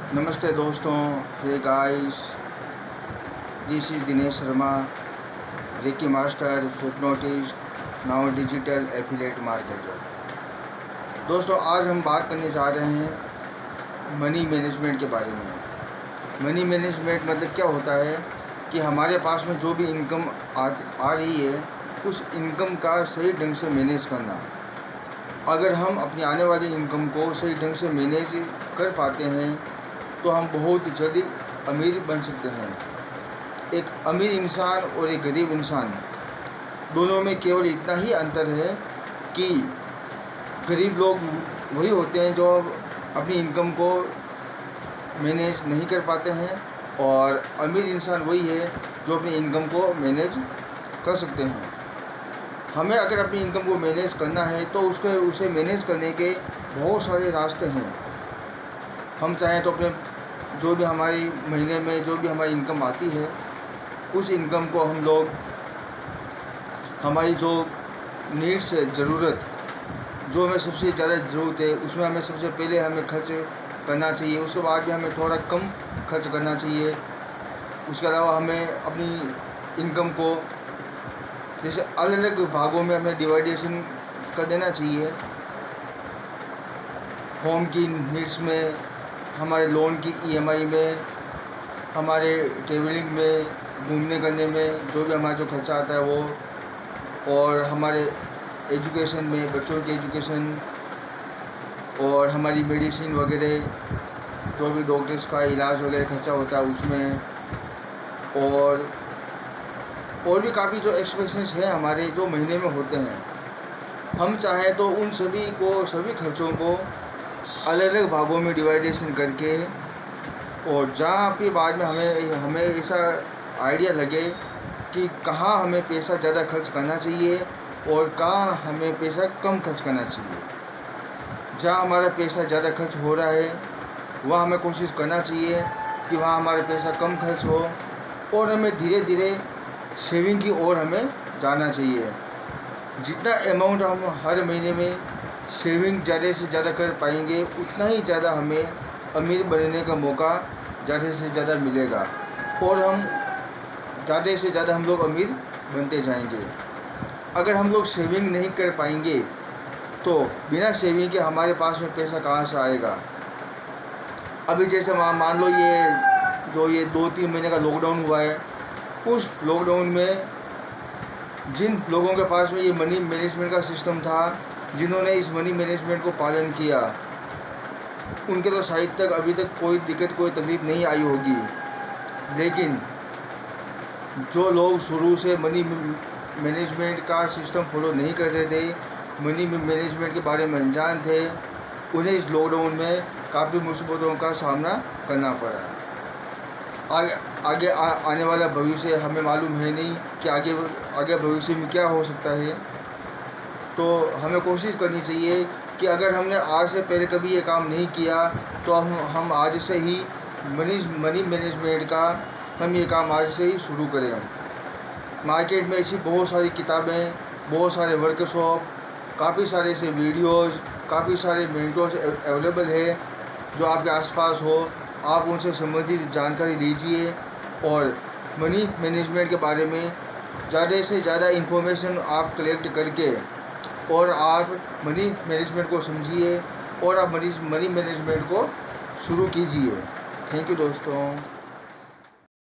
नमस्ते दोस्तों, hey guys, this is Dinesh Sharma, reiki master, hypnotist, now digital affiliate marketer. दोस्तों, आज हम बात करने जा रहे हैं मनी मैनेजमेंट के बारे में। मनी मैनेजमेंट मतलब क्या होता है कि हमारे पास में जो भी इनकम आ रही है, उस इनकम का सही ढंग से मैनेज करना। अगर हम अपनी आने वाली इनकम को सही ढंग से मैनेज कर पाते हैं तो हम बहुत जल्दी अमीर बन सकते हैं। एक अमीर इंसान और एक गरीब इंसान दोनों में केवल इतना ही अंतर है कि गरीब लोग वही होते हैं जो अपनी इनकम को मैनेज नहीं कर पाते हैं, और अमीर इंसान वही है जो अपनी इनकम को मैनेज कर सकते हैं। हमें अगर अपनी इनकम को मैनेज करना है तो उसे मैनेज करने के बहुत सारे रास्ते हैं। हम चाहें तो अपने जो भी हमारी महीने में जो भी हमारी इनकम आती है, उस इनकम को हम लोग हमारी जो नीड्स है, ज़रूरत, जो हमें सबसे ज़्यादा ज़रूरत है, उसमें हमें सबसे पहले हमें खर्च करना चाहिए। उसके बाद भी हमें थोड़ा कम खर्च करना चाहिए। उसके अलावा हमें अपनी इनकम को जैसे अलग अलग भागों में हमें डिवाइडेशन कर देना चाहिए। होम की नीड्स में, हमारे लोन की ईएमआई में, हमारे ट्रेवलिंग में, घूमने करने में जो भी हमारा जो खर्चा आता है वो, और हमारे एजुकेशन में, बच्चों की एजुकेशन, और हमारी मेडिसिन वगैरह, जो भी डॉक्टर्स का इलाज वगैरह खर्चा होता है उसमें, और भी काफ़ी जो एक्सपेंसेस हैं हमारे जो महीने में होते हैं। हम चाहें तो उन सभी खर्चों को अलग अलग भागों में डिवाइडेशन करके, और जहाँ पे बाद में हमें ऐसा आइडिया लगे कि कहाँ हमें पैसा ज़्यादा खर्च करना चाहिए और कहाँ हमें पैसा कम खर्च करना चाहिए। जहाँ हमारा पैसा ज़्यादा खर्च हो रहा है वहाँ हमें कोशिश करना चाहिए कि वहाँ हमारा पैसा कम खर्च हो, और हमें धीरे धीरे सेविंग की ओर हमें जाना चाहिए। जितना अमाउंट हम हर महीने में सेविंग ज़्यादा से ज़्यादा कर पाएंगे, उतना ही ज़्यादा हमें अमीर बनने का मौका ज़्यादा से ज़्यादा मिलेगा, और हम ज़्यादा से ज़्यादा हम लोग अमीर बनते जाएंगे। अगर हम लोग सेविंग नहीं कर पाएंगे तो बिना सेविंग के हमारे पास में पैसा कहाँ से आएगा। अभी जैसे मान लो ये 2-3 महीने का लॉकडाउन हुआ है, उस लॉकडाउन में जिन लोगों के पास में ये मनी मैनेजमेंट का सिस्टम था, जिन्होंने इस मनी मैनेजमेंट को पालन किया, उनके तो शायद तक अभी तक कोई दिक्कत, कोई तकलीफ़ नहीं आई होगी। लेकिन जो लोग शुरू से मनी मैनेजमेंट का सिस्टम फॉलो नहीं कर रहे थे, मनी मैनेजमेंट के बारे में अनजान थे, उन्हें इस लॉकडाउन में काफ़ी मुसीबतों का सामना करना पड़ा। आगे आने वाला भविष्य हमें मालूम है नहीं कि आगे भविष्य में क्या हो सकता है। तो हमें कोशिश करनी चाहिए कि अगर हमने आज से पहले कभी ये काम नहीं किया तो हम आज से ही मनी मैनेजमेंट का हम ये काम आज से ही शुरू करें। मार्केट में ऐसी बहुत सारी किताबें, बहुत सारे वर्कशॉप, काफ़ी सारे ऐसे वीडियोज़, काफ़ी सारे मेंटर्स अवेलेबल है जो आपके आसपास हो। आप उनसे संबंधित जानकारी लीजिए और मनी मैनेजमेंट के बारे में ज़्यादा से ज़्यादा इन्फॉर्मेशन आप कलेक्ट करके, और आप मनी मैनेजमेंट को समझिए, और आप मनी मैनेजमेंट को शुरू कीजिए। थैंक यू दोस्तों।